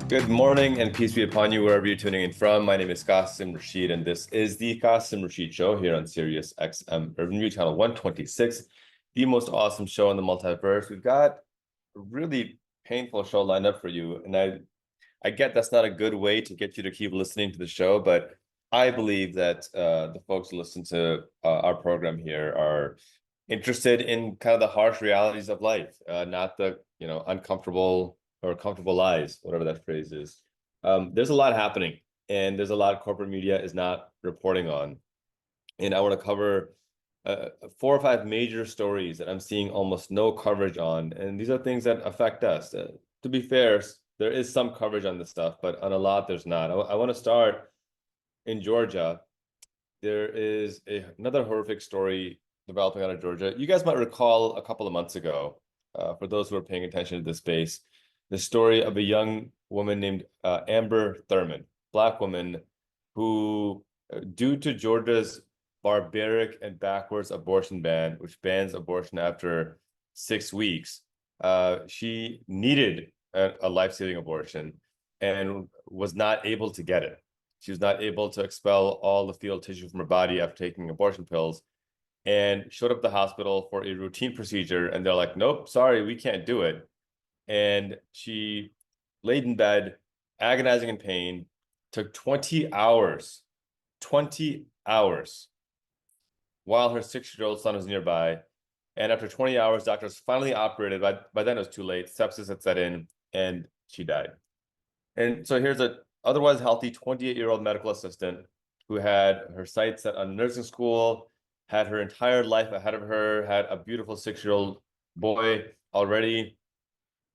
Good morning and peace be upon you wherever you're tuning in from. My name is Qasim Rashid, and this is the Qasim Rashid Show here on Sirius XM Urban View Channel 126, the most awesome show in the multiverse. We've got a really painful show lined up for you, and I get that's not a good way to get you to keep listening to the show, but I believe that the folks who listen to our program here are interested in kind of the harsh realities of life, not the uncomfortable or comfortable lies, whatever that phrase is. There's a lot happening, and there's a lot corporate media is not reporting on. And I want to cover four or five major stories that I'm seeing almost no coverage on, and these are things that affect us. To be fair, there is some coverage on this stuff, but on a lot there's not. I want to start in Georgia. There is another horrific story developing out of Georgia. You guys might recall a couple of months ago, for those who are paying attention to this space, the story of a young woman named Amber Thurman, Black woman, who, due to Georgia's barbaric and backwards abortion ban, which bans abortion after 6 weeks, she needed a life-saving abortion and was not able to get it. She was not able to expel all the fetal tissue from her body after taking abortion pills, and showed up at the hospital for a routine procedure, and they're like, nope, sorry, we can't do it. And she laid in bed, agonizing in pain, took 20 hours, 20 hours, while her 6-year-old son was nearby. And after 20 hours, doctors finally operated. By then it was too late. Sepsis had set in, and she died. And so here's a otherwise healthy 28-year-old medical assistant who had her sights set on nursing school, had her entire life ahead of her, had a beautiful 6-year-old boy already,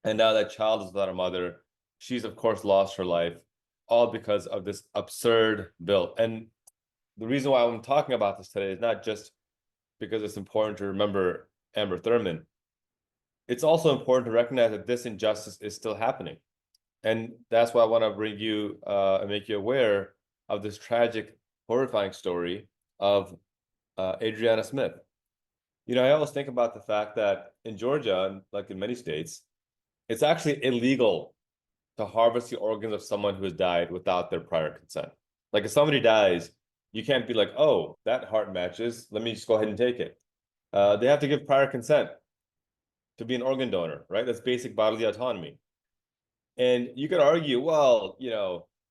and now that child is without a mother. She's, of course, lost her life, all because of this absurd bill. And the reason why I'm talking about this today is not just because it's important to remember Amber Thurman. It's also important to recognize that this injustice is still happening. And that's why I want to bring you and make you aware of this tragic, horrifying story of Adriana Smith. I always think about the fact that in Georgia, like in many states, it's actually illegal to harvest the organs of someone who has died without their prior consent. Like if somebody dies, you can't be like, oh, that heart matches, let me just go ahead and take it. They have to give prior consent to be an organ donor, right? That's basic bodily autonomy. And you could argue, well,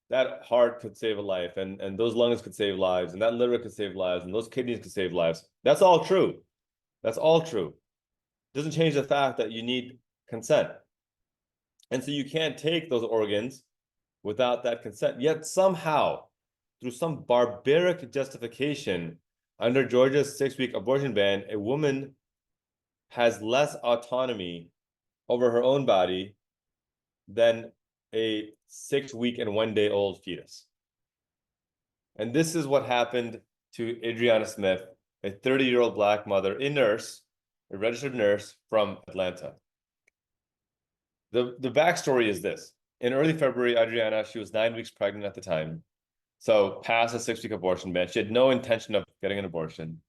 that heart could save a life, and those lungs could save lives, and that liver could save lives, and those kidneys could save lives. That's all true. That's all true. It doesn't change the fact that you need consent. And so you can't take those organs without that consent. Yet somehow, through some barbaric justification, under Georgia's 6-week abortion ban, a woman has less autonomy over her own body than a 6-week and 1-day-old fetus. And this is what happened to Adriana Smith, a 30-year-old Black mother, a registered nurse from Atlanta. The backstory is this. In early February, Adriana, she was 9 weeks pregnant at the time, so past a 6-week abortion ban. She had no intention of getting an abortion.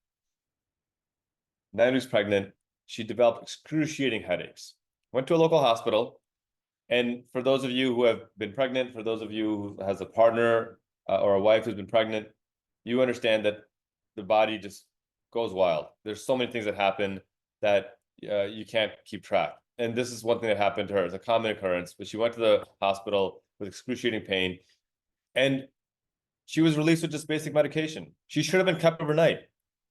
9 weeks pregnant, she developed excruciating headaches. Went to a local hospital, and for those of you who have been pregnant, for those of you who has a partner or a wife who's been pregnant, you understand that the body just goes wild. There's so many things that happen that you can't keep track. And this is one thing that happened to her. It's a common occurrence, but she went to the hospital with excruciating pain, and she was released with just basic medication. She should have been kept overnight.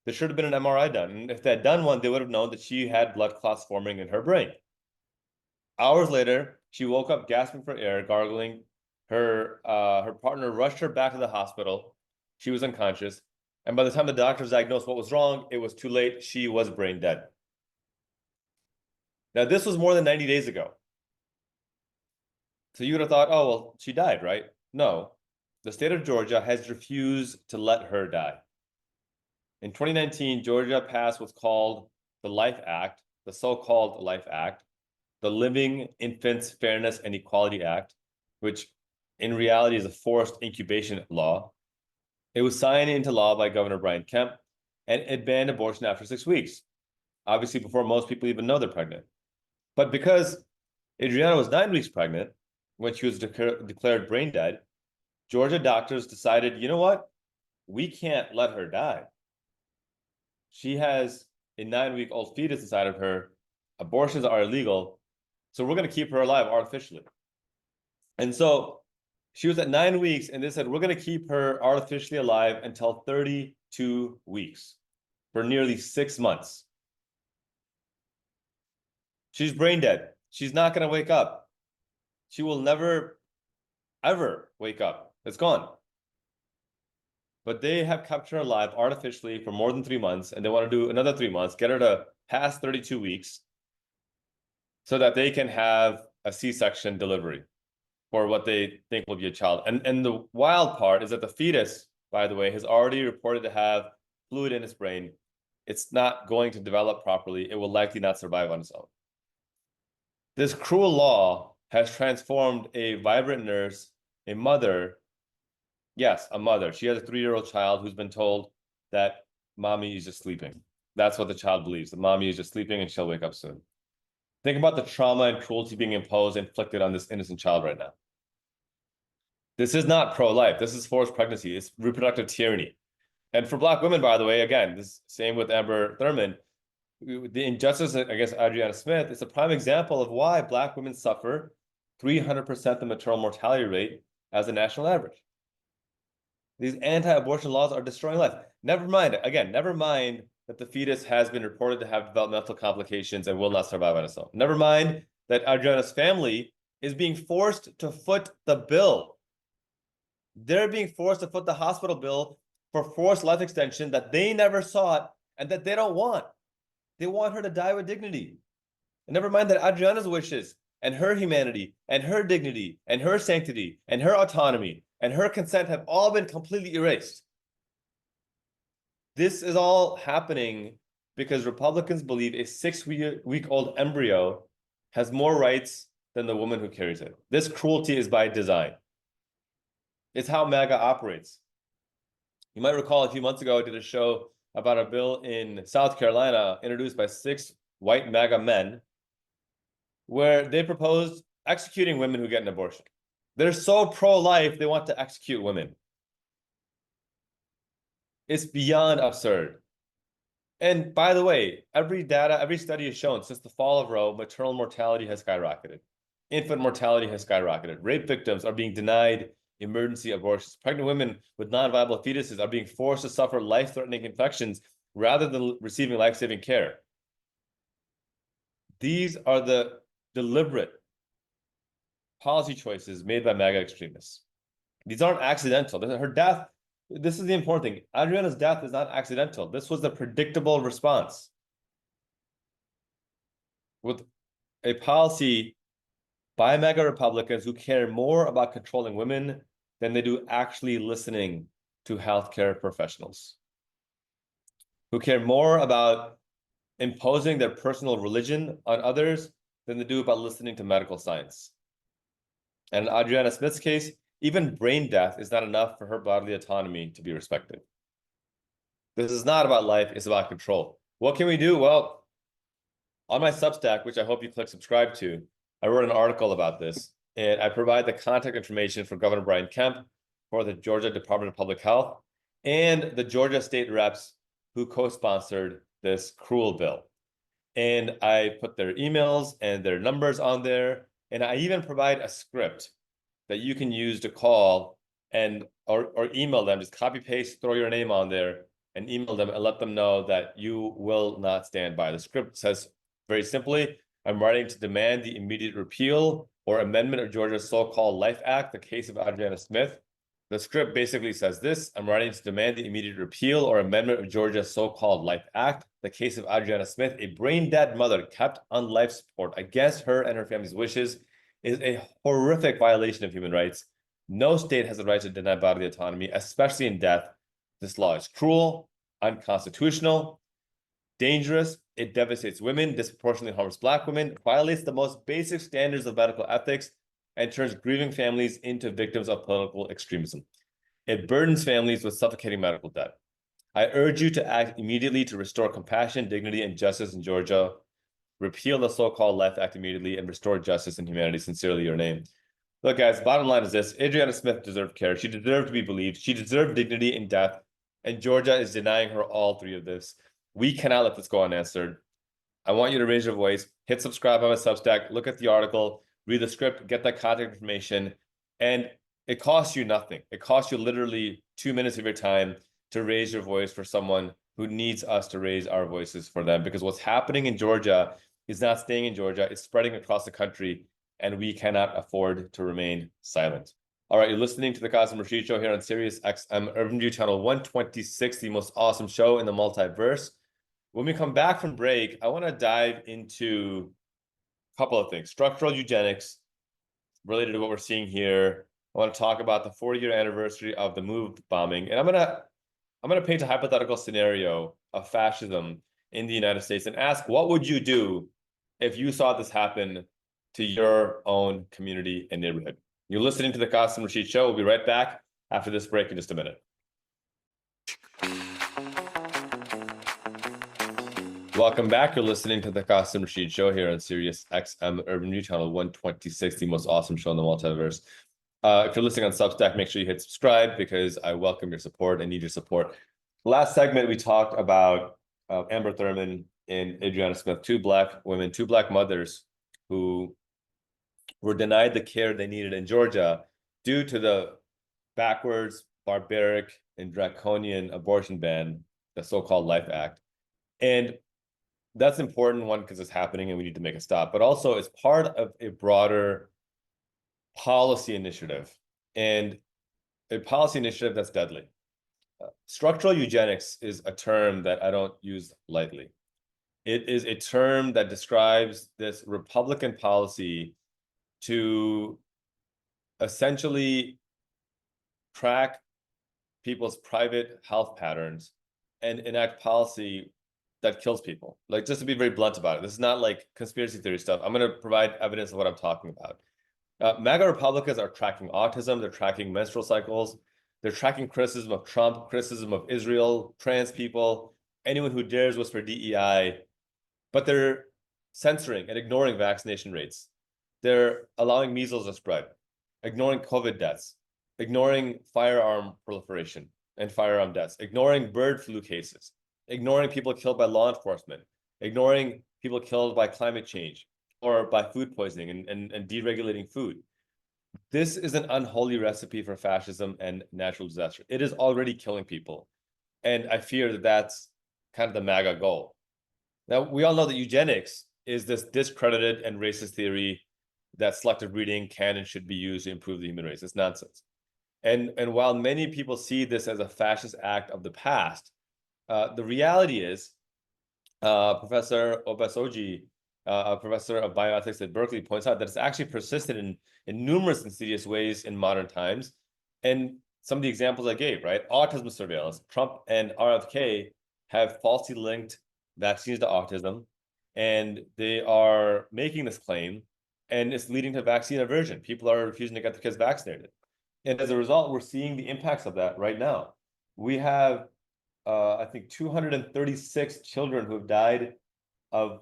There should have been an MRI done. And if they had done one, they would have known that she had blood clots forming in her brain. Hours later, she woke up gasping for air, gargling. Her partner rushed her back to the hospital. She was unconscious. And by the time the doctors diagnosed what was wrong, it was too late. She was brain dead. Now, this was more than 90 days ago. So you would have thought, oh, well, she died, right? No. The state of Georgia has refused to let her die. In 2019, Georgia passed what's called the Life Act, the so-called Life Act, the Living Infants Fairness and Equality Act, which in reality is a forced incubation law. It was signed into law by Governor Brian Kemp, and it banned abortion after 6 weeks, obviously before most people even know they're pregnant. But because Adriana was 9 weeks pregnant, when she was declared brain dead, Georgia doctors decided, you know what? We can't let her die. She has a 9-week-old fetus inside of her. Abortions are illegal. So we're going to keep her alive artificially. And so she was at 9 weeks, and they said, we're going to keep her artificially alive until 32 weeks for nearly 6 months. She's brain dead. She's not going to wake up. She will never, ever wake up. It's gone. But they have kept her alive artificially for more than 3 months, and they want to do another 3 months, get her to pass 32 weeks so that they can have a C-section delivery for what they think will be a child. And the wild part is that the fetus, by the way, has already reported to have fluid in its brain. It's not going to develop properly. It will likely not survive on its own. This cruel law has transformed a vibrant nurse, a mother. Yes, a mother. She has a 3-year-old child who's been told that mommy is just sleeping. That's what the child believes, that mommy is just sleeping and she'll wake up soon. Think about the trauma and cruelty being inflicted on this innocent child right now. This is not pro-life. This is forced pregnancy. It's reproductive tyranny. And for Black women, by the way, again, this same with Amber Thurman, the injustice against Adriana Smith is a prime example of why Black women suffer 300% the maternal mortality rate as the national average. These anti-abortion laws are destroying life. Never mind that the fetus has been reported to have developmental complications and will not survive on its own. Never mind that Adriana's family is being forced to foot the bill. They're being forced to foot the hospital bill for forced life extension that they never sought and that they don't want. They want her to die with dignity. And never mind that Adriana's wishes and her humanity and her dignity and her sanctity and her autonomy and her consent have all been completely erased. This is all happening because Republicans believe a 6-week-old embryo has more rights than the woman who carries it. This cruelty is by design. It's how MAGA operates. You might recall a few months ago, I did a show about a bill in South Carolina introduced by 6 white MAGA men where they proposed executing women who get an abortion. They're so pro-life, they want to execute women. It's beyond absurd. And by the way, every study has shown since the fall of Roe, maternal mortality has skyrocketed. Infant mortality has skyrocketed. Rape victims are being denied emergency abortions. Pregnant women with non-viable fetuses are being forced to suffer life-threatening infections rather than receiving life-saving care. These are the deliberate policy choices made by MAGA extremists. These aren't accidental. Her death, this is the important thing. Adriana's death is not accidental. This was the predictable response. With a policy by MAGA Republicans who care more about controlling women than they do actually listening to healthcare professionals, who care more about imposing their personal religion on others than they do about listening to medical science. And in Adriana Smith's case, even brain death is not enough for her bodily autonomy to be respected. This is not about life, it's about control. What can we do? Well, on my Substack, which I hope you click subscribe to, I wrote an article about this, and I provide the contact information for Governor Brian Kemp, for the Georgia Department of Public Health, and the Georgia state reps who co-sponsored this cruel bill. And I put their emails and their numbers on there, and I even provide a script that you can use to call and or email them. Just copy paste, throw your name on there, and email them and let them know that you will not stand by. The script says very simply, I'm writing to demand the immediate repeal or amendment of Georgia's so-called Life Act, the case of Adriana Smith. The script basically says this: I'm writing to demand the immediate repeal or amendment of Georgia's so-called Life Act, the case of Adriana Smith, a brain-dead mother kept on life support against her and her family's wishes, is a horrific violation of human rights. No state has the right to deny bodily autonomy, especially in death. This law is cruel, unconstitutional, dangerous. It devastates women, disproportionately harms Black women, violates the most basic standards of medical ethics, and turns grieving families into victims of political extremism. It burdens families with suffocating medical debt. I urge you to act immediately to restore compassion, dignity, and justice in Georgia. Repeal the so-called Life Act immediately and restore justice and humanity. Sincerely, your name. Look, guys, bottom line is this. Adriana Smith deserved care. She deserved to be believed. She deserved dignity in death. And Georgia is denying her all three of this. We cannot let this go unanswered. I want you to raise your voice, hit subscribe on my Substack, look at the article, read the script, get that contact information. And it costs you nothing. It costs you literally 2 minutes of your time to raise your voice for someone who needs us to raise our voices for them. Because what's happening in Georgia is not staying in Georgia, it's spreading across the country, and we cannot afford to remain silent. All right, you're listening to the Qasim Rashid Show here on Sirius XM Urban View Channel 126, the most awesome show in the multiverse. When we come back from break, I want to dive into a couple of things. Structural eugenics, related to what we're seeing here. I want to talk about the 40-year anniversary of the MOVE bombing, and I'm gonna paint a hypothetical scenario of fascism in the United States and ask, what would you do if you saw this happen to your own community and neighborhood? You're listening to the Qasim Rashid Show. We'll be right back after this break in just a minute. Welcome back. You're listening to the Qasim Rashid Show here on Sirius XM Urban View Channel 126, the most awesome show in the multiverse. If you're listening on Substack, make sure you hit subscribe because I welcome your support and need your support. Last segment, we talked about Amber Thurman and Adriana Smith, two Black women, two Black mothers who were denied the care they needed in Georgia due to the backwards, barbaric, and draconian abortion ban, the so-called Life Act. And that's important, one, because it's happening and we need to make a stop, but also it's part of a broader policy initiative, and a policy initiative that's deadly. Structural eugenics is a term that I don't use lightly. It is a term that describes this Republican policy to essentially track people's private health patterns and enact policy that kills people. Like, just to be very blunt about it, this is not like conspiracy theory stuff. I'm going to provide evidence of what I'm talking about. MAGA Republicans are tracking autism, they're tracking menstrual cycles, they're tracking criticism of Trump, criticism of Israel, trans people, anyone who dares whisper DEI, but they're censoring and ignoring vaccination rates. They're allowing measles to spread, ignoring COVID deaths, ignoring firearm proliferation and firearm deaths, ignoring bird flu cases, ignoring people killed by law enforcement, ignoring people killed by climate change or by food poisoning and deregulating food. This is an unholy recipe for fascism and natural disaster. It is already killing people. And I fear that that's kind of the MAGA goal. Now, we all know that eugenics is this discredited and racist theory that selective breeding can and should be used to improve the human race. It's nonsense. And while many people see this as a fascist act of the past, the reality is, Professor Obasoji, a professor of bioethics at Berkeley, points out that it's actually persisted in numerous insidious ways in modern times. And some of the examples I gave, right? Autism surveillance. Trump and RFK have falsely linked vaccines to autism, and they are making this claim, and it's leading to vaccine aversion. People are refusing to get their kids vaccinated. And as a result, we're seeing the impacts of that right now. We have, I think, 236 children who have died of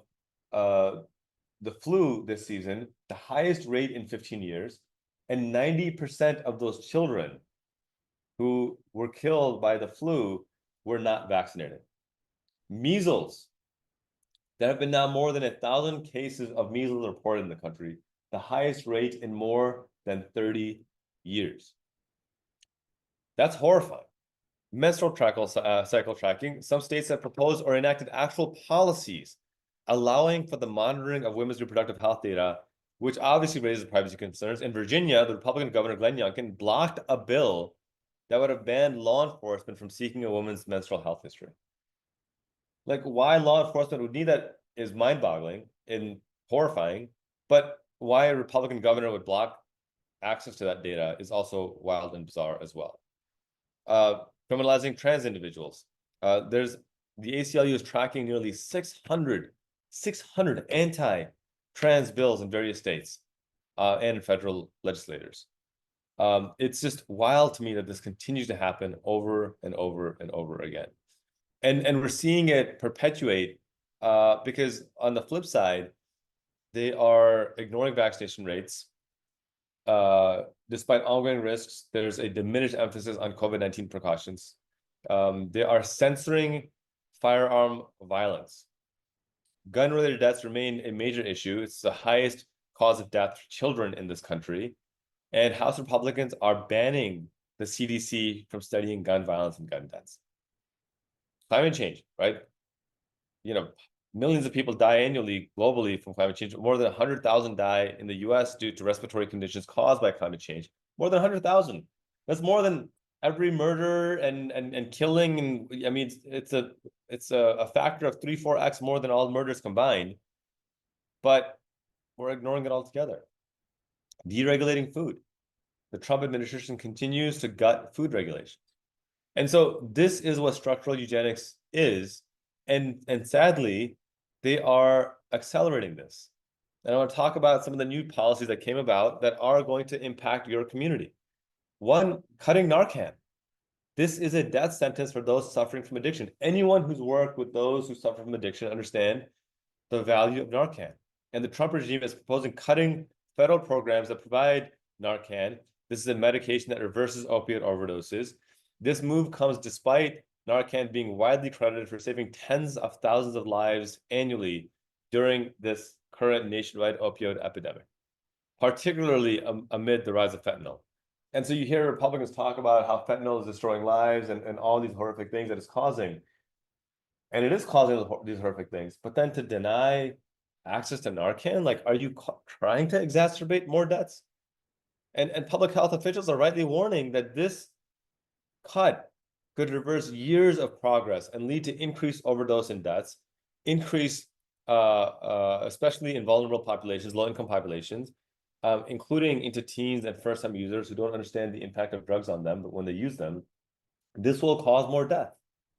the flu this season, the highest rate in 15 years. And 90% of those children who were killed by the flu were not vaccinated. Measles, there have been now more than 1,000 cases of measles reported in the country, the highest rate in more than 30 years. That's horrifying. Menstrual cycle tracking. Some states have proposed or enacted actual policies allowing for the monitoring of women's reproductive health data, which obviously raises privacy concerns. In Virginia, the Republican governor, Glenn Youngkin, blocked a bill that would have banned law enforcement from seeking a woman's menstrual health history. Like, why law enforcement would need that is mind-boggling and horrifying, but why a Republican governor would block access to that data is also wild and bizarre as well. Criminalizing trans individuals. The ACLU is tracking nearly 600 anti-trans bills in various states and federal legislators. It's just wild to me that this continues to happen over and over and over again. And we're seeing it perpetuate because on the flip side, they are ignoring vaccination rates. despite ongoing risks, there's a diminished emphasis on COVID-19 precautions. They are censoring firearm violence. Gun-related deaths remain a major issue. It's the highest cause of death for children in this country. And House Republicans are banning the CDC from studying gun violence and gun deaths. Climate change, right? Millions of people die annually globally from climate change. More than 100,000 die in the US due to respiratory conditions caused by climate change. More than 100,000. That's more than every murder and killing. And I mean, it's a factor of 3-4x more than all murders combined. But we're ignoring it altogether. Deregulating food. The Trump administration continues to gut food regulations. And so this is what structural eugenics is. And sadly, they are accelerating this. And I want to talk about some of the new policies that came about that are going to impact your community. One, cutting Narcan. This is a death sentence for those suffering from addiction. Anyone who's worked with those who suffer from addiction understand the value of Narcan. And the Trump regime is proposing cutting federal programs that provide Narcan. This is a medication that reverses opioid overdoses. This move comes despite Narcan being widely credited for saving tens of thousands of lives annually during this current nationwide opioid epidemic, particularly amid the rise of fentanyl. And so you hear Republicans talk about how fentanyl is destroying lives and all these horrific things that it's causing. And it is causing these horrific things. But then to deny access to Narcan, like, are you trying to exacerbate more deaths? And public health officials are rightly warning that this cut could reverse years of progress and lead to increased overdose and deaths, especially in vulnerable populations, low-income populations, including into teens and first-time users who don't understand the impact of drugs on them, but when they use them, this will cause more death.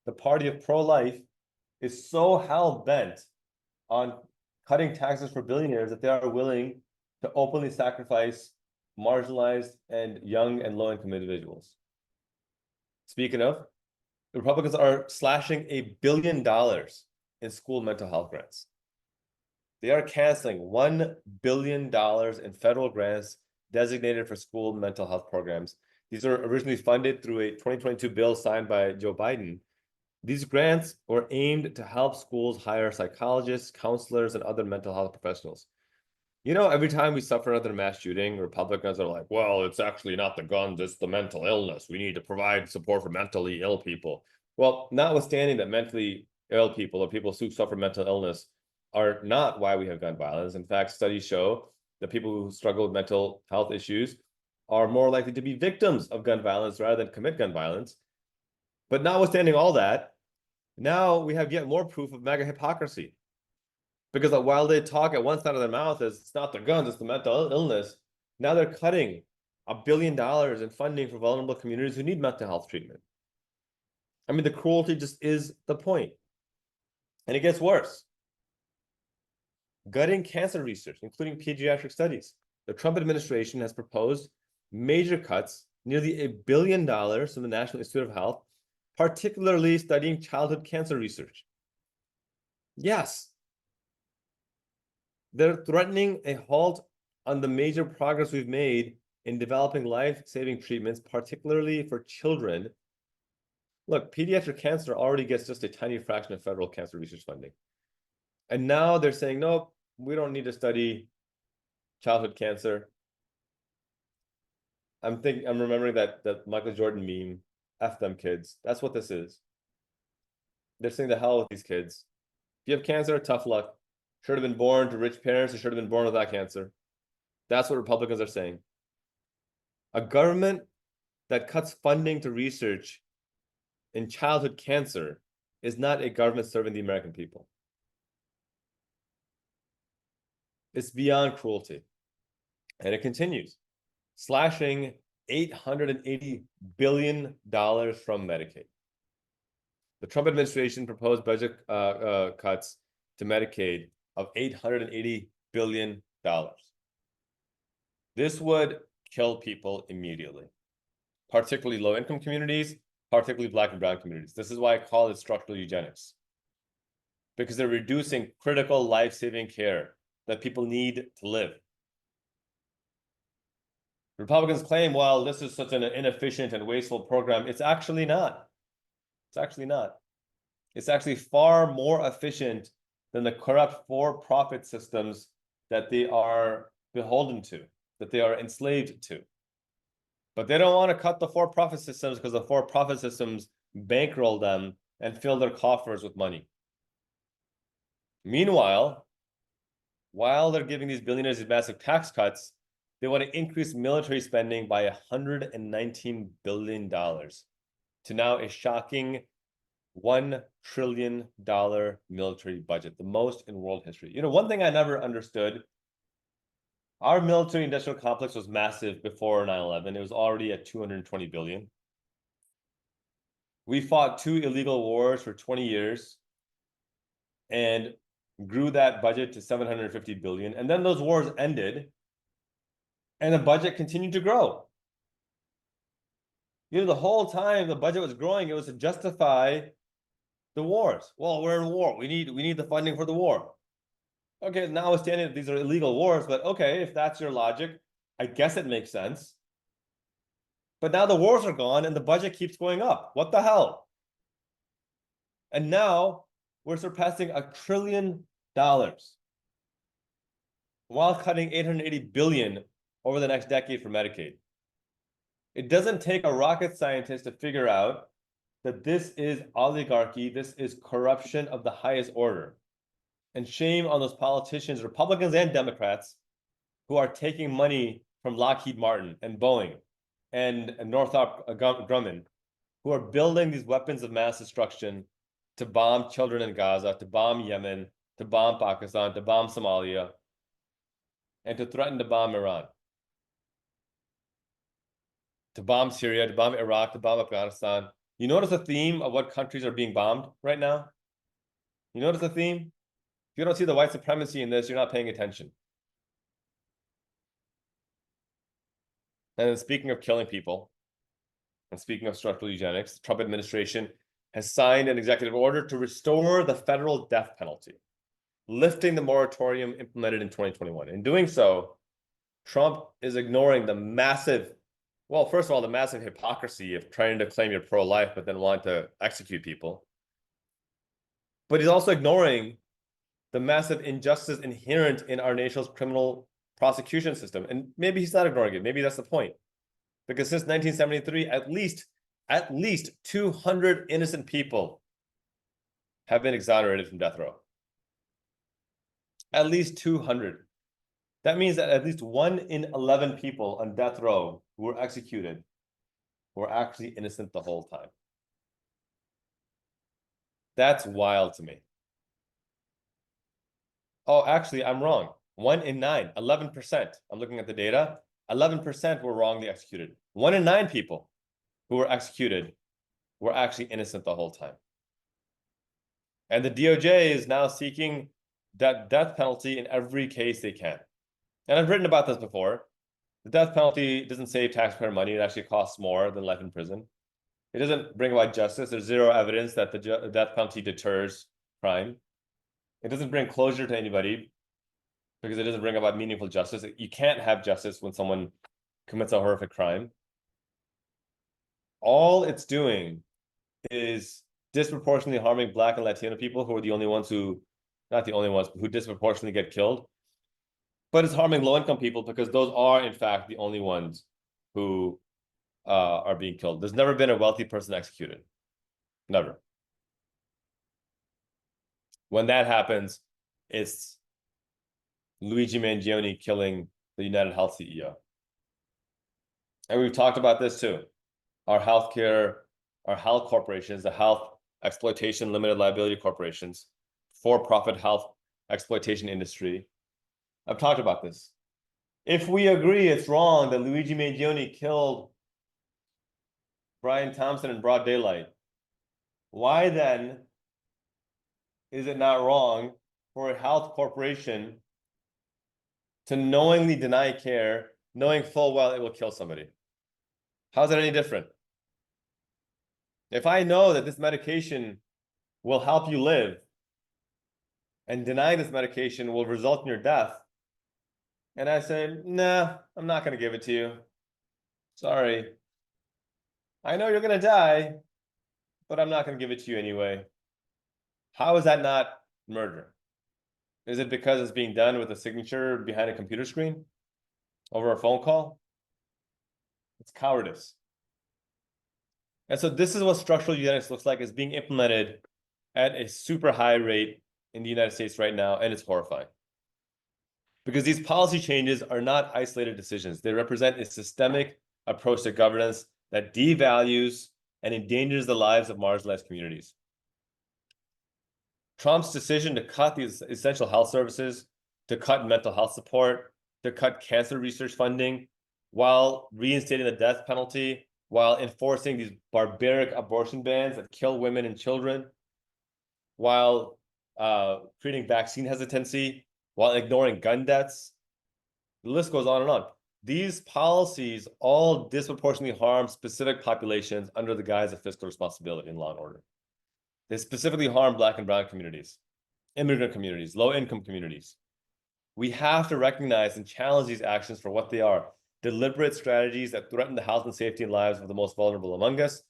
The party of pro-life is so hell-bent on cutting taxes for billionaires that they are willing to openly sacrifice marginalized and young and low-income individuals. Speaking of, the Republicans are slashing $1 billion in school mental health grants. They are canceling $1 billion in federal grants designated for school mental health programs. These were originally funded through a 2022 bill signed by Joe Biden. These grants were aimed to help schools hire psychologists, counselors, and other mental health professionals. Every time we suffer another mass shooting, Republicans are like, well, it's actually not the guns, it's the mental illness. We need to provide support for mentally ill people. Well, notwithstanding that mentally ill people or people who suffer mental illness are not why we have gun violence. In fact, studies show that people who struggle with mental health issues are more likely to be victims of gun violence rather than commit gun violence. But notwithstanding all that, now we have yet more proof of MAGA hypocrisy. Because while they talk at one side of their mouth as it's not the guns, it's the mental illness, now they're cutting $1 billion in funding for vulnerable communities who need mental health treatment. I mean, the cruelty just is the point. And it gets worse. Gutting cancer research, including pediatric studies. The Trump administration has proposed major cuts, nearly $1 billion from the National Institute of Health, particularly studying childhood cancer research. Yes, they're threatening a halt on the major progress we've made in developing life-saving treatments, particularly for children. Look, pediatric cancer already gets just a tiny fraction of federal cancer research funding. And now they're saying, nope, we don't need to study childhood cancer. I'm remembering that Michael Jordan meme, F them kids. That's what this is. They're saying the hell with these kids. If you have cancer, tough luck. Should have been born to rich parents, or should have been born without cancer. That's what Republicans are saying. A government that cuts funding to research in childhood cancer is not a government serving the American people. It's beyond cruelty. And it continues, slashing $880 billion from Medicaid. The Trump administration proposed budget cuts to Medicaid of $880 billion. This would kill people immediately, particularly low-income communities, particularly Black and brown communities. This is why I call it structural eugenics, because they're reducing critical life-saving care that people need to live. Republicans claim, well, this is such an inefficient and wasteful program. It's actually not. It's actually not. It's actually far more efficient than the corrupt for-profit systems that they are beholden to, that they are enslaved to. But they don't want to cut the for-profit systems because the for-profit systems bankroll them and fill their coffers with money. Meanwhile, while they're giving these billionaires these massive tax cuts, they want to increase military spending by $119 billion to now a shocking $1 trillion military budget, the most in world history. One thing I never understood, our military industrial complex was massive before 9/11. It was already at 220 billion. We fought 2 illegal wars for 20 years and grew that budget to 750 billion. And then those wars ended and the budget continued to grow. The whole time the budget was growing, it was to justify the wars. Well, we're in war. We need the funding for the war. Okay, notwithstanding that these are illegal wars, but okay, if that's your logic, I guess it makes sense. But now the wars are gone and the budget keeps going up. What the hell? And now we're surpassing $1 trillion while cutting 880 billion over the next decade for Medicaid. It doesn't take a rocket scientist to figure out that this is oligarchy, this is corruption of the highest order. And shame on those politicians, Republicans and Democrats, who are taking money from Lockheed Martin and Boeing and Northrop Grumman, who are building these weapons of mass destruction to bomb children in Gaza, to bomb Yemen, to bomb Pakistan, to bomb Somalia, and to threaten to bomb Iran, to bomb Syria, to bomb Iraq, to bomb Afghanistan. You notice the theme of what countries are being bombed right now? You notice the theme? If you don't see the white supremacy in this, you're not paying attention. And then speaking of killing people, and speaking of structural eugenics, the Trump administration has signed an executive order to restore the federal death penalty, lifting the moratorium implemented in 2021. In doing so, Trump is ignoring the massive, well, first of all, the massive hypocrisy of trying to claim you're pro-life, but then want to execute people. But he's also ignoring the massive injustice inherent in our nation's criminal prosecution system. And maybe he's not ignoring it. Maybe that's the point. Because since 1973, at least 200 innocent people have been exonerated from death row. At least 200. That means that at least 1 in 11 people on death row who were executed were actually innocent the whole time. That's wild to me. Oh, actually, I'm wrong. 1 in 9, 11%. I'm looking at the data. 11% were wrongly executed. 1 in 9 people who were executed were actually innocent the whole time. And the DOJ is now seeking that death penalty in every case they can. And I've written about this before. The death penalty doesn't save taxpayer money. It actually costs more than life in prison. It doesn't bring about justice. There's zero evidence that the death penalty deters crime. It doesn't bring closure to anybody because it doesn't bring about meaningful justice. You can't have justice when someone commits a horrific crime. All it's doing is disproportionately harming Black and Latino people who are the only ones who, not the only ones, who disproportionately get killed. But it's harming low-income people because those are, in fact, the only ones who are being killed. There's never been a wealthy person executed. Never. When that happens, it's Luigi Mangione killing the United Health CEO. And we've talked about this too. Our health corporations, the health exploitation limited liability corporations, for-profit health exploitation industry. I've talked about this. If we agree it's wrong that Luigi Mangione killed Brian Thompson in broad daylight, why then is it not wrong for a health corporation to knowingly deny care, knowing full well it will kill somebody? How's that any different? If I know that this medication will help you live and denying this medication will result in your death, and I say, nah, I'm not going to give it to you. Sorry. I know you're going to die, but I'm not going to give it to you anyway. How is that not murder? Is it because it's being done with a signature behind a computer screen over a phone call? It's cowardice. And so this is what structural eugenics looks like. It's being implemented at a super high rate in the United States right now, and it's horrifying. Because these policy changes are not isolated decisions. They represent a systemic approach to governance that devalues and endangers the lives of marginalized communities. Trump's decision to cut these essential health services, to cut mental health support, to cut cancer research funding, while reinstating the death penalty, while enforcing these barbaric abortion bans that kill women and children, while creating vaccine hesitancy, while ignoring gun deaths. The list goes on and on. These policies all disproportionately harm specific populations under the guise of fiscal responsibility and law and order. They specifically harm Black and brown communities, immigrant communities, low-income communities. We have to recognize and challenge these actions for what they are: deliberate strategies that threaten the health and safety and lives of the most vulnerable among us.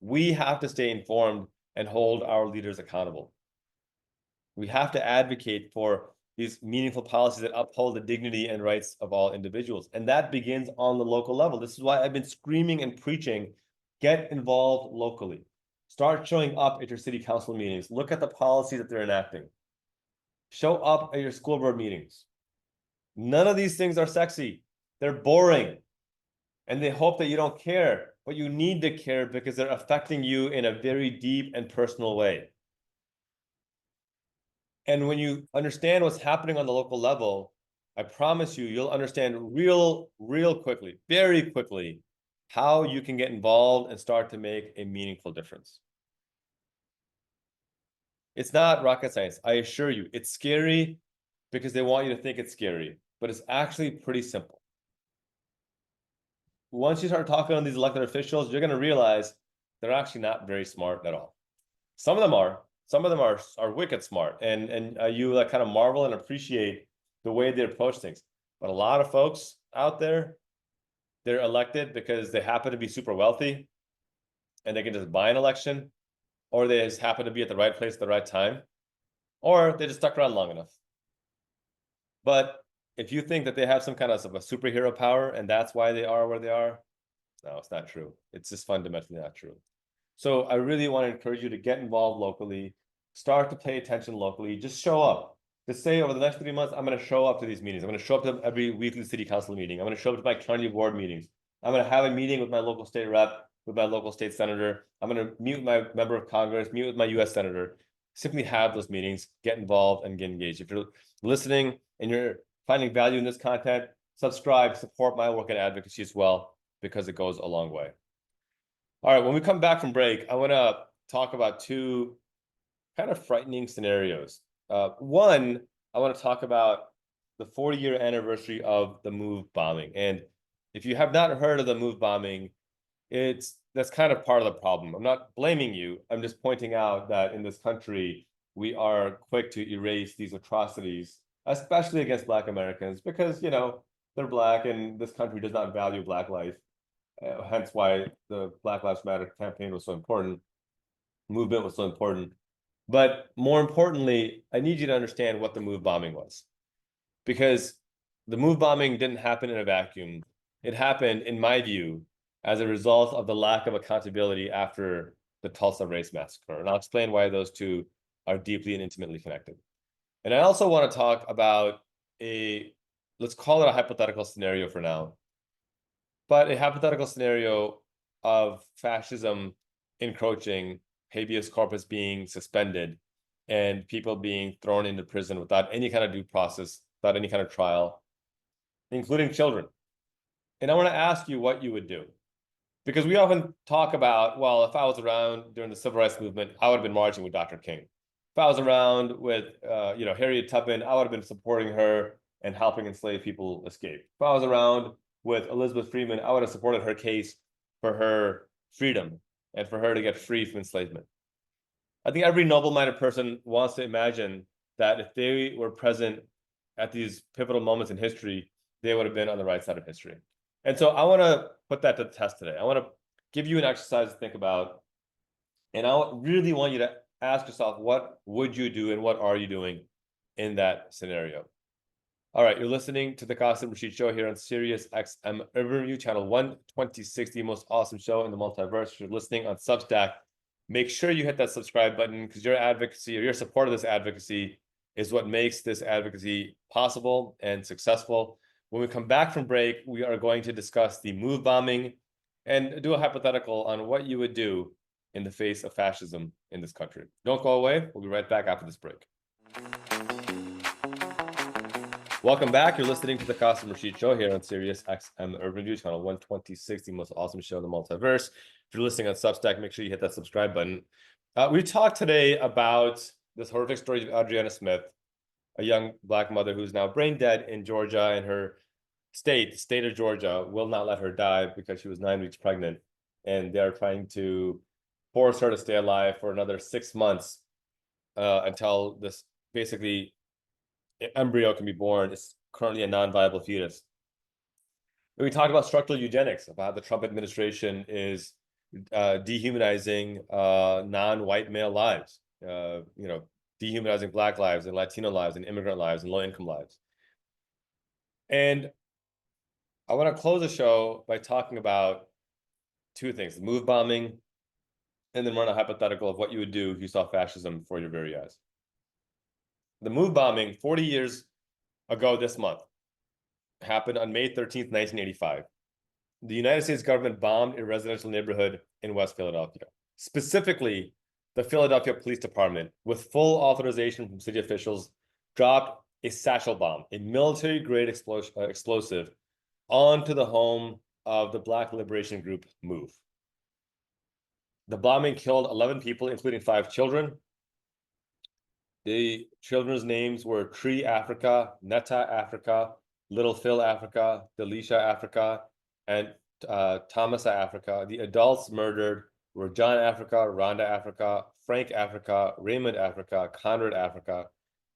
We have to stay informed and hold our leaders accountable. We have to advocate for these meaningful policies that uphold the dignity and rights of all individuals. And that begins on the local level. This is why I've been screaming and preaching, get involved locally. Start showing up at your city council meetings. Look at the policies that they're enacting. Show up at your school board meetings. None of these things are sexy. They're boring. And they hope that you don't care, but you need to care because they're affecting you in a very deep and personal way. And when you understand what's happening on the local level, I promise you, you'll understand real quickly, very quickly, how you can get involved and start to make a meaningful difference. It's not rocket science, I assure you. It's scary because they want you to think it's scary, but it's actually pretty simple. Once you start talking to these elected officials, you're going to realize they're actually not very smart at all. Some of them are. Some of them are wicked smart, and you like kind of marvel and appreciate the way they approach things. But a lot of folks out there, they're elected because they happen to be super wealthy, and they can just buy an election, or they just happen to be at the right place at the right time, or they just stuck around long enough. But if you think that they have some kind of a superhero power and that's why they are where they are, no, it's not true. It's just fundamentally not true. So I really want to encourage you to get involved locally, start to pay attention locally, just show up. Just say over the next 3 months, I'm going to show up to these meetings. I'm going to show up to every weekly city council meeting. I'm going to show up to my county board meetings. I'm going to have a meeting with my local state rep, with my local state senator. I'm going to meet with my member of Congress, meet with my US senator. Simply have those meetings, get involved and get engaged. If you're listening and you're finding value in this content, subscribe, support my work in advocacy as well, because it goes a long way. All right, when we come back from break, I want to talk about two kind of frightening scenarios. One, I want to talk about the 40-year anniversary of the MOVE bombing. And if you have not heard of the MOVE bombing, that's kind of part of the problem. I'm not blaming you. I'm just pointing out that in this country, we are quick to erase these atrocities, especially against Black Americans, because, you know, they're Black and this country does not value Black life. Hence why the Black Lives Matter campaign was so important, movement was so important. But more importantly, I need you to understand what the MOVE bombing was. Because the MOVE bombing didn't happen in a vacuum. It happened, in my view, as a result of the lack of accountability after the Tulsa race massacre. And I'll explain why those two are deeply and intimately connected. And I also want to talk about let's call it a hypothetical scenario for now, but a hypothetical scenario of fascism encroaching, habeas corpus being suspended, and people being thrown into prison without any kind of due process, without any kind of trial, including children. And I want to ask you what you would do. Because we often talk about, well, if I was around during the civil rights movement, I would have been marching with Dr. King. If I was around with, Harriet Tubman, I would have been supporting her and helping enslaved people escape. If I was around with Elizabeth Freeman, I would have supported her case for her freedom and for her to get free from enslavement. I think every noble-minded person wants to imagine that if they were present at these pivotal moments in history, they would have been on the right side of history. And so I want to put that to the test today. I want to give you an exercise to think about, and I really want you to ask yourself, what would you do and what are you doing in that scenario? All right, you're listening to the Qasim Rashid Show here on Sirius XM Urban Review, channel 126, the most awesome show in the multiverse. If you're listening on Substack, make sure you hit that subscribe button, because your advocacy or your support of this advocacy is what makes this advocacy possible and successful. When we come back from break, we are going to discuss the move bombing and do a hypothetical on what you would do in the face of fascism in this country. Don't go away. We'll be right back after this break. Welcome back. You're listening to the Qasim Rashid Show here on Sirius XM Urban Review, channel 126, the most awesome show in the multiverse. If you're listening on Substack, make sure you hit that subscribe button. We talked today about this horrific story of Adriana Smith, a young Black mother who's now brain dead in Georgia, and her state, the state of Georgia, will not let her die because she was 9 weeks pregnant. And they're trying to force her to stay alive for another 6 months until this basically embryo can be born. It's currently a non-viable fetus. We talked about structural eugenics, about how the Trump administration is dehumanizing non-white male lives, dehumanizing Black lives and Latino lives and immigrant lives and low-income lives. And I want to close the show by talking about two things: the move bombing, and then run a hypothetical of what you would do if you saw fascism before your very eyes. The move bombing 40 years ago this month happened on May 13th, 1985. The United States government bombed a residential neighborhood in West Philadelphia, specifically the Philadelphia Police Department, with full authorization from city officials, dropped a satchel bomb, a military-grade explosive, onto the home of the Black liberation group MOVE. The bombing killed 11 people, including 5 children. The children's names were Tree Africa, Netta Africa, Little Phil Africa, Delisha Africa, and Thomas Africa. The adults murdered were John Africa, Rhonda Africa, Frank Africa, Raymond Africa, Conrad Africa,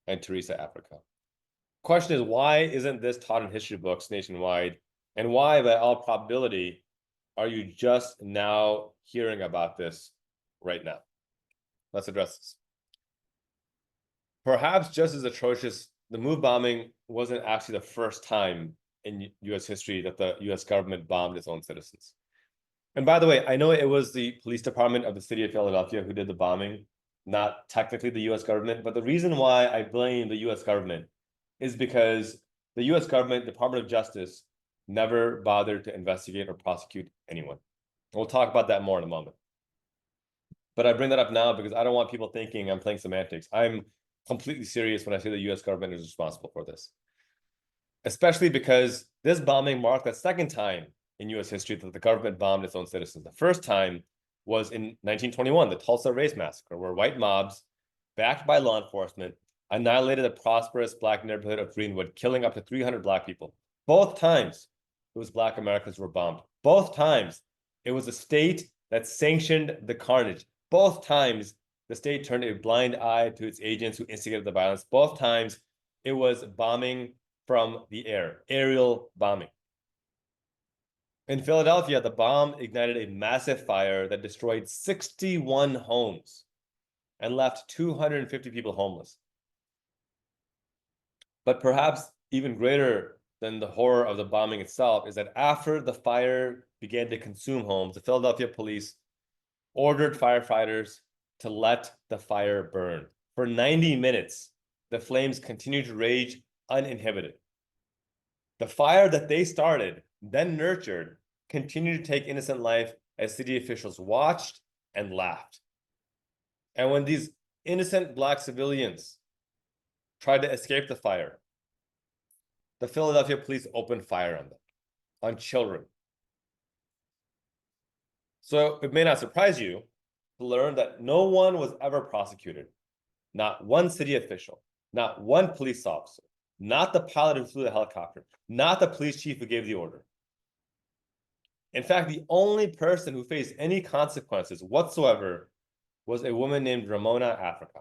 and Teresa Africa. Question is, why isn't this taught in history books nationwide? And why, by all probability, are you just now hearing about this right now? Let's address this. Perhaps just as atrocious, the move bombing wasn't actually the first time in U.S. history that the U.S. government bombed its own citizens. And by the way, I know it was the police department of the city of Philadelphia who did the bombing, not technically the U.S. government. But the reason why I blame the U.S. government is because the U.S. government, Department of Justice, never bothered to investigate or prosecute anyone. We'll talk about that more in a moment. But I bring that up now because I don't want people thinking I'm playing semantics. I'm completely serious when I say the U.S. government is responsible for this, especially because this bombing marked the second time in U.S. history that the government bombed its own citizens. The first time was in 1921, the Tulsa Race Massacre, where white mobs, backed by law enforcement, annihilated a prosperous Black neighborhood of Greenwood, killing up to 300 Black people. Both times it was Black Americans who were bombed. Both times it was a state that sanctioned the carnage. Both times the state turned a blind eye to its agents who instigated the violence. Both times it was bombing from the air, aerial bombing. In Philadelphia, the bomb ignited a massive fire that destroyed 61 homes and left 250 people homeless. But perhaps even greater than the horror of the bombing itself is that after the fire began to consume homes, the Philadelphia police ordered firefighters to let the fire burn. For 90 minutes, the flames continued to rage uninhibited. The fire that they started, then nurtured, continued to take innocent life as city officials watched and laughed. And when these innocent Black civilians tried to escape the fire, the Philadelphia police opened fire on them, on children. So it may not surprise you to learn that no one was ever prosecuted. Not one city official, not one police officer, not the pilot who flew the helicopter, not the police chief who gave the order. In fact, the only person who faced any consequences whatsoever was a woman named Ramona Africa,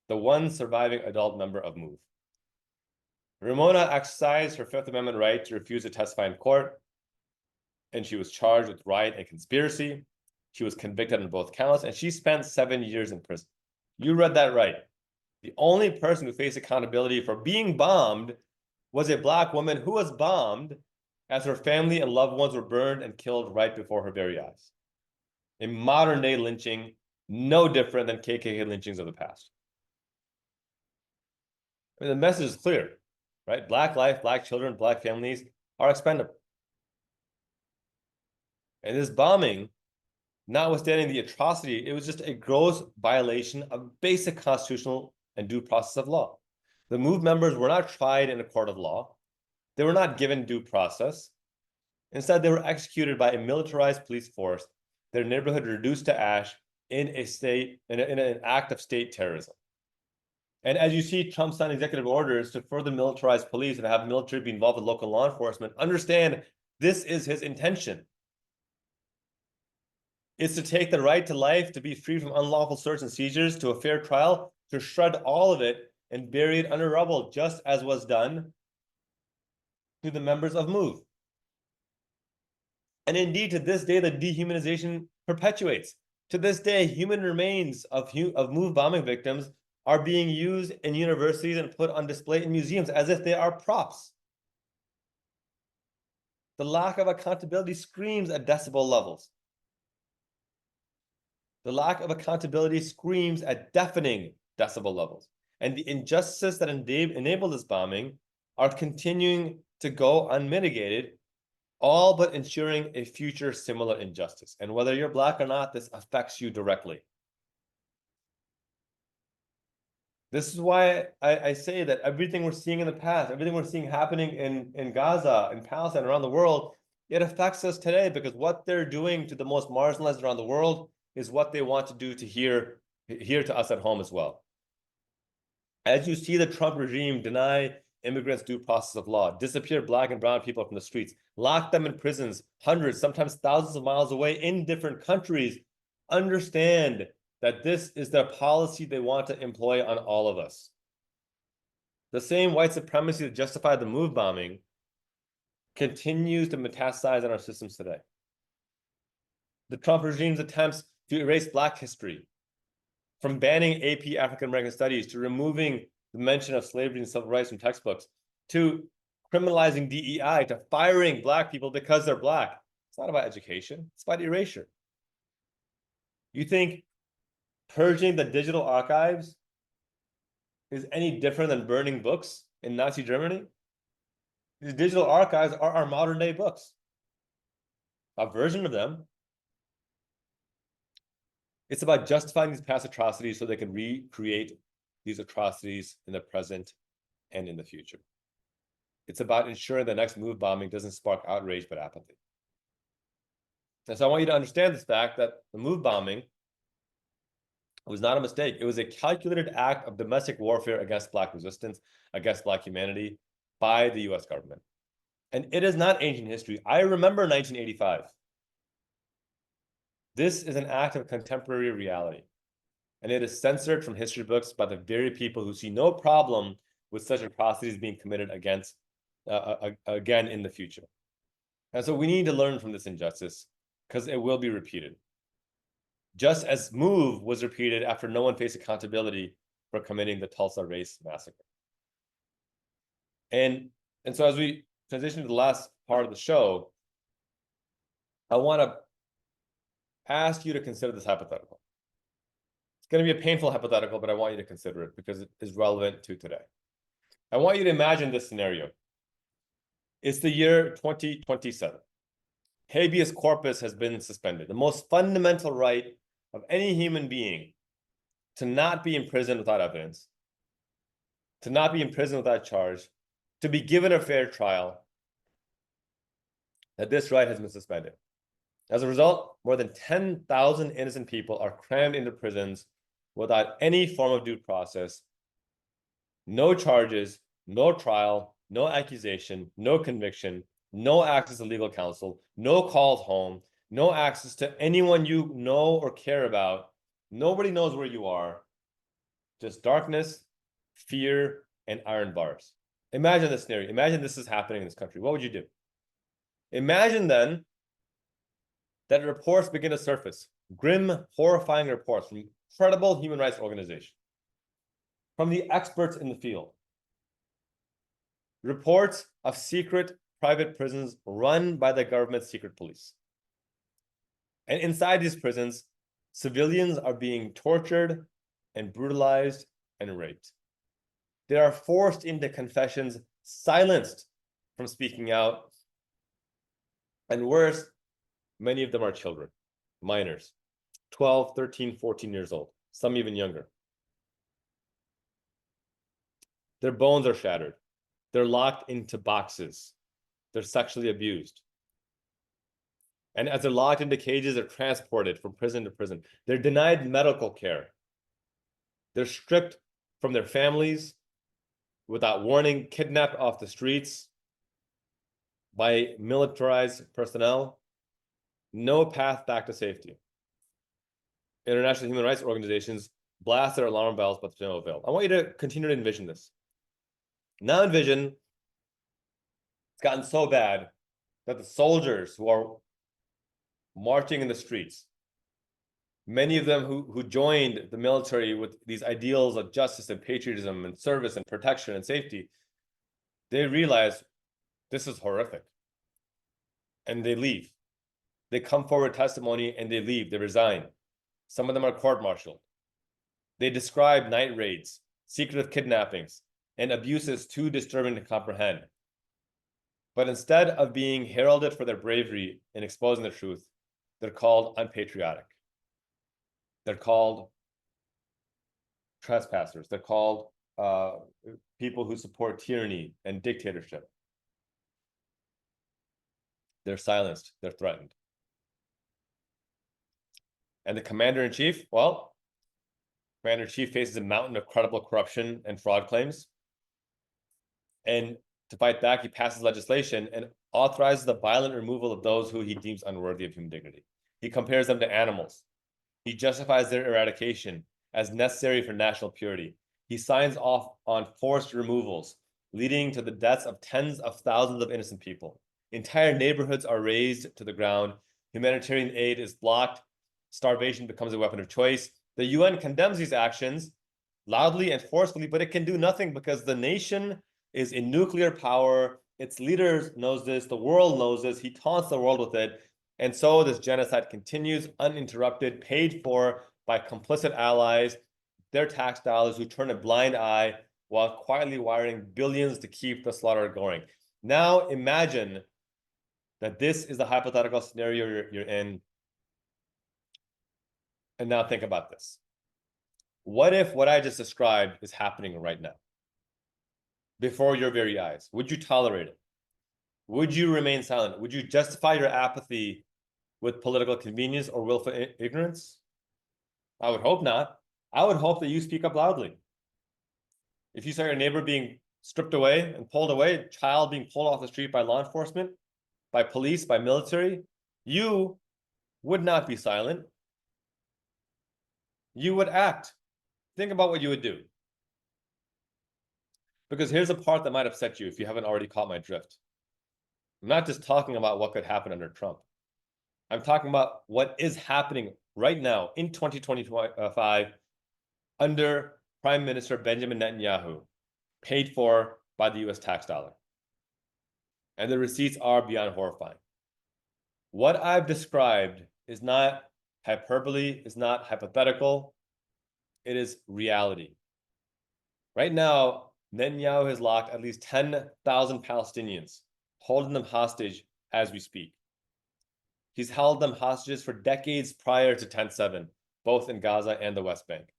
the one surviving adult member of MOVE. Ramona exercised her Fifth Amendment right to refuse to testify in court. and she was charged with riot and conspiracy. She was convicted on both counts, and she spent 7 years in prison. You read that right. The only person who faced accountability for being bombed was a Black woman who was bombed as her family and loved ones were burned and killed right before her very eyes. A modern day lynching, no different than KKK lynchings of the past. I mean, the message is clear, right? Black life, Black children, Black families are expendable. And this bombing, notwithstanding the atrocity, it was just a gross violation of basic constitutional and due process of law. The MOVE members were not tried in a court of law. They were not given due process. Instead, they were executed by a militarized police force, their neighborhood reduced to ash in an act of state terrorism. And as you see Trump sign executive orders to further militarize police and have military be involved with local law enforcement, understand this is his intention. It's to take the right to life, to be free from unlawful search and seizures, to a fair trial, to shred all of it and bury it under rubble, just as was done to the members of MOVE. And indeed, to this day, the dehumanization perpetuates. To this day, human remains of MOVE bombing victims are being used in universities and put on display in museums as if they are props. The lack of accountability screams at decibel levels. The lack of accountability screams at deafening decibel levels. And the injustices that enabled this bombing are continuing to go unmitigated, all but ensuring a future similar injustice. And whether you're Black or not, this affects you directly. This is why I say that everything we're seeing in the past, everything we're seeing happening in Gaza, in Palestine, around the world, it affects us today, because what they're doing to the most marginalized around the world is what they want to do to here to us at home as well. As you see the Trump regime deny immigrants due process of law, disappear Black and brown people from the streets, lock them in prisons, hundreds, sometimes thousands of miles away in different countries, understand that this is their policy they want to employ on all of us. The same white supremacy that justified the MOVE bombing continues to metastasize in our systems today. The Trump regime's attempts to erase Black history, from banning AP African American Studies, to removing the mention of slavery and civil rights from textbooks, to criminalizing DEI, to firing Black people because they're Black. It's not about education, it's about erasure. You think purging the digital archives is any different than burning books in Nazi Germany? These digital archives are our modern day books, a version of them. It's about justifying these past atrocities so they can recreate these atrocities in the present and in the future. It's about ensuring the next MOVE bombing doesn't spark outrage but apathy. And so I want you to understand this fact that the MOVE bombing was not a mistake. It was a calculated act of domestic warfare against Black resistance, against Black humanity by the US government. And it is not ancient history. I remember 1985. This is an act of contemporary reality, and it is censored from history books by the very people who see no problem with such atrocities being committed against again in the future. And so we need to learn from this injustice, because it will be repeated. Just as MOVE was repeated after no one faced accountability for committing the Tulsa race massacre. And so as we transition to the last part of the show, I want to ask you to consider this hypothetical. It's going to be a painful hypothetical, but I want you to consider it because it is relevant to today. I want you to imagine this scenario. It's the year 2027. Habeas corpus has been suspended, the most fundamental right of any human being to not be imprisoned without evidence, to not be imprisoned without charge, to be given a fair trial, that this right has been suspended. As a result, more than 10,000 innocent people are crammed into prisons without any form of due process, no charges, no trial, no accusation, no conviction, no access to legal counsel, no calls home, no access to anyone you know or care about. Nobody knows where you are. Just darkness, fear, and iron bars. Imagine this scenario. Imagine this is happening in this country. What would you do? Imagine then that reports begin to surface. Grim, horrifying reports from credible human rights organizations, from the experts in the field. Reports of secret private prisons run by the government's secret police. And inside these prisons, civilians are being tortured and brutalized and raped. They are forced into confessions, silenced from speaking out. And worse, many of them are children, minors, 12, 13, 14 years old, some even younger. Their bones are shattered. They're locked into boxes. They're sexually abused. And as they're locked into cages, they're transported from prison to prison. They're denied medical care. They're stripped from their families without warning, kidnapped off the streets by militarized personnel. No path back to safety. International human rights organizations blast their alarm bells, but to no avail. I want you to continue to envision this. Now envision it's gotten so bad that the soldiers who are marching in the streets, many of them who joined the military with these ideals of justice and patriotism and service and protection and safety, they realize this is horrific. And they leave. They come forward testimony and they leave. They resign. Some of them are court-martialed. They describe night raids, secretive kidnappings, and abuses too disturbing to comprehend. But instead of being heralded for their bravery in exposing the truth, they're called unpatriotic. They're called trespassers. They're called people who support tyranny and dictatorship. They're silenced. They're threatened. And the commander-in-chief, well, commander-in-chief faces a mountain of credible corruption and fraud claims. And to fight back, he passes legislation and authorizes the violent removal of those who he deems unworthy of human dignity. He compares them to animals. He justifies their eradication as necessary for national purity. He signs off on forced removals, leading to the deaths of tens of thousands of innocent people. Entire neighborhoods are razed to the ground. Humanitarian aid is blocked. Starvation becomes a weapon of choice. The UN condemns these actions loudly and forcefully, but it can do nothing because the nation is in nuclear power. Its leaders knows this. The world knows this. He taunts the world with it. And so this genocide continues uninterrupted, paid for by complicit allies, their tax dollars who turn a blind eye while quietly wiring billions to keep the slaughter going. Now imagine that this is the hypothetical scenario you're in. And now think about this. What if what I just described is happening right now? Before your very eyes? Would you tolerate it? Would you remain silent? Would you justify your apathy with political convenience or willful ignorance? I would hope not. I would hope that you speak up loudly. If you saw your neighbor being stripped away and pulled away, a child being pulled off the street by law enforcement, by police, by military, you would not be silent. You would act. Think about what you would do. Because here's a part that might upset you if you haven't already caught my drift. I'm not just talking about what could happen under Trump. I'm talking about what is happening right now in 2025 under Prime Minister Benjamin Netanyahu, paid for by the US tax dollar. And the receipts are beyond horrifying. What I've described is not hyperbole, is not hypothetical. It is reality. Right now, Netanyahu has locked at least 10,000 Palestinians, holding them hostage as we speak. He's held them hostages for decades prior to 10/7, both in Gaza and the West Bank.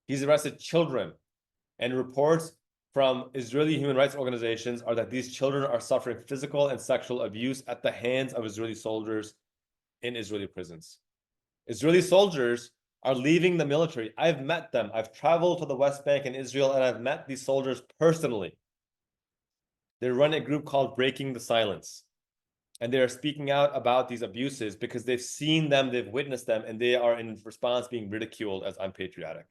He's arrested children, and reports from Israeli human rights organizations are that these children are suffering physical and sexual abuse at the hands of Israeli soldiers in Israeli prisons. Israeli soldiers are leaving the military. I've met them. I've traveled to the West Bank and Israel, and I've met these soldiers personally. They run a group called Breaking the Silence. And they are speaking out about these abuses because they've seen them, they've witnessed them, and they are in response being ridiculed as unpatriotic.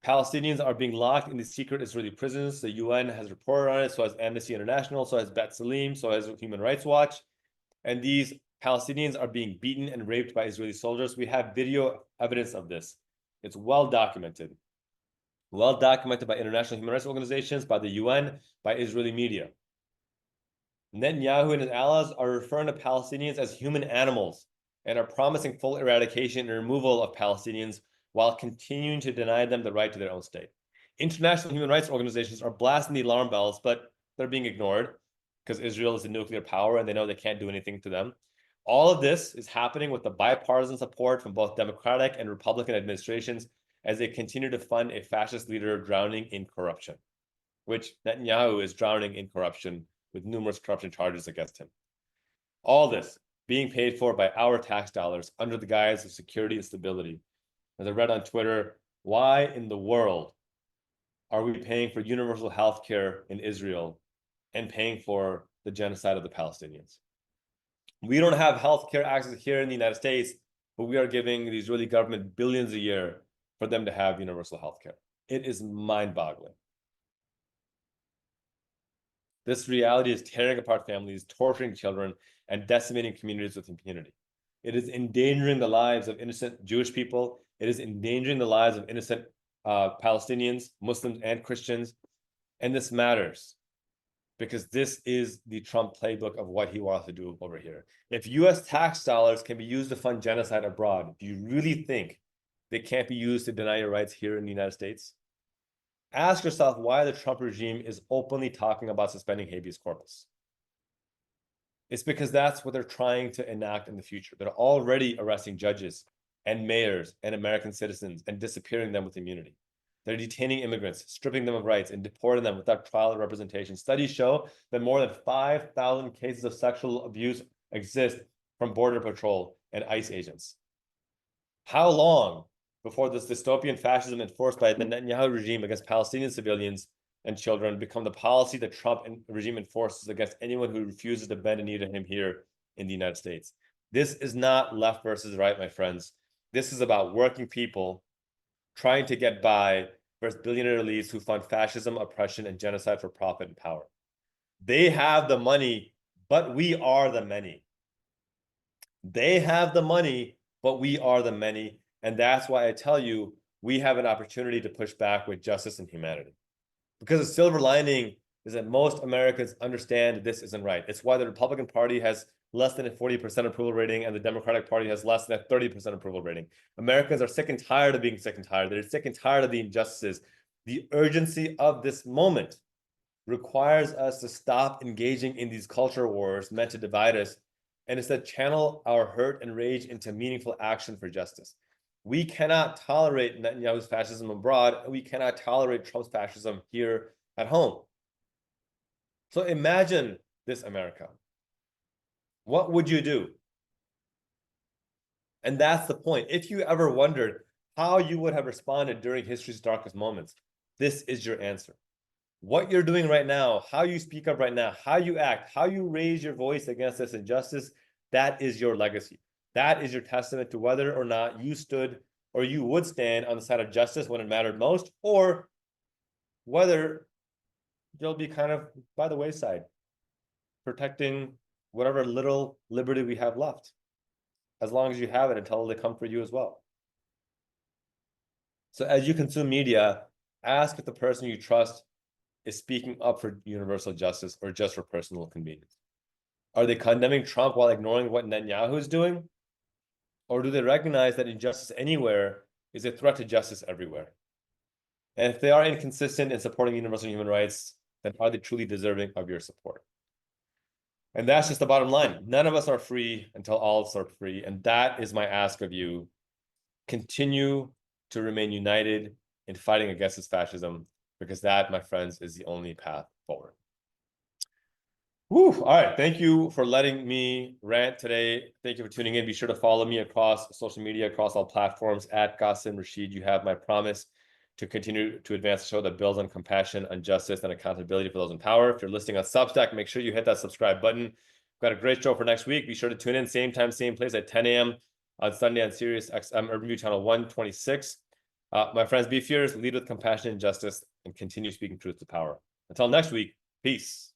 Palestinians are being locked in the secret Israeli prisons. The UN has reported on it, so has Amnesty International, so has Bet Salim, so has Human Rights Watch. And these Palestinians are being beaten and raped by Israeli soldiers. We have video evidence of this. It's well documented by international human rights organizations, by the UN, by Israeli media. Netanyahu and his allies are referring to Palestinians as human animals and are promising full eradication and removal of Palestinians while continuing to deny them the right to their own state. International human rights organizations are blasting the alarm bells, but they're being ignored because Israel is a nuclear power and they know they can't do anything to them. All of this is happening with the bipartisan support from both Democratic and Republican administrations as they continue to fund a fascist leader drowning in corruption, which Netanyahu is drowning in corruption with numerous corruption charges against him. All this being paid for by our tax dollars under the guise of security and stability. As I read on Twitter, why in the world are we paying for universal health care in Israel and paying for the genocide of the Palestinians? We don't have health care access here in the United States, but we are giving the Israeli government billions a year for them to have universal health care. It is mind-boggling. This reality is tearing apart families, torturing children, and decimating communities with impunity. It is endangering the lives of innocent Jewish people. It is endangering the lives of innocent Palestinians, Muslims, and Christians. And this matters because this is the Trump playbook of what he wants to do over here. If US tax dollars can be used to fund genocide abroad, do you really think they can't be used to deny your rights here in the United States? Ask yourself why the Trump regime is openly talking about suspending habeas corpus. It's because that's what they're trying to enact in the future. They're already arresting judges and mayors and American citizens and disappearing them with immunity. They're detaining immigrants, stripping them of rights, and deporting them without trial or representation. Studies show that more than 5,000 cases of sexual abuse exist from Border Patrol and ICE agents. How long before this dystopian fascism enforced by the Netanyahu regime against Palestinian civilians and children become the policy that Trump regime enforces against anyone who refuses to bend a knee to him here in the United States? This is not left versus right, my friends. This is about working people trying to get by versus billionaire elites who fund fascism, oppression, and genocide for profit and power. They have the money, but we are the many. They have the money, but we are the many. And that's why I tell you, we have an opportunity to push back with justice and humanity. Because the silver lining is that most Americans understand this isn't right. It's why the Republican Party has less than a 40% approval rating and the Democratic Party has less than a 30% approval rating. Americans are sick and tired of being sick and tired. They're sick and tired of the injustices. The urgency of this moment requires us to stop engaging in these culture wars meant to divide us and instead channel our hurt and rage into meaningful action for justice. We cannot tolerate Netanyahu's fascism abroad, and we cannot tolerate Trump's fascism here at home. So imagine this America. What would you do? And that's the point. If you ever wondered how you would have responded during history's darkest moments, this is your answer. What you're doing right now, how you speak up right now, how you act, how you raise your voice against this injustice, that is your legacy. That is your testament to whether or not you stood or you would stand on the side of justice when it mattered most, or whether you'll be kind of by the wayside, protecting whatever little liberty we have left, as long as you have it until they come for you as well. So as you consume media, ask if the person you trust is speaking up for universal justice or just for personal convenience. Are they condemning Trump while ignoring what Netanyahu is doing? Or do they recognize that injustice anywhere is a threat to justice everywhere? And if they are inconsistent in supporting universal human rights, then are they truly deserving of your support? And that's just the bottom line. None of us are free until all of us are free. And that is my ask of you. Continue to remain united in fighting against this fascism, because that, my friends, is the only path forward. Woo. All right. Thank you for letting me rant today. Thank you for tuning in. Be sure to follow me across social media, across all platforms at Qasim Rashid. You have my promise to continue to advance a show that builds on compassion, on justice, and accountability for those in power. If you're listening on Substack, make sure you hit that subscribe button. We've got a great show for next week. Be sure to tune in, same time, same place at 10 a.m. on Sunday on Sirius XM Urban View Channel 126. My friends, be fierce, lead with compassion and justice, and continue speaking truth to power. Until next week, peace.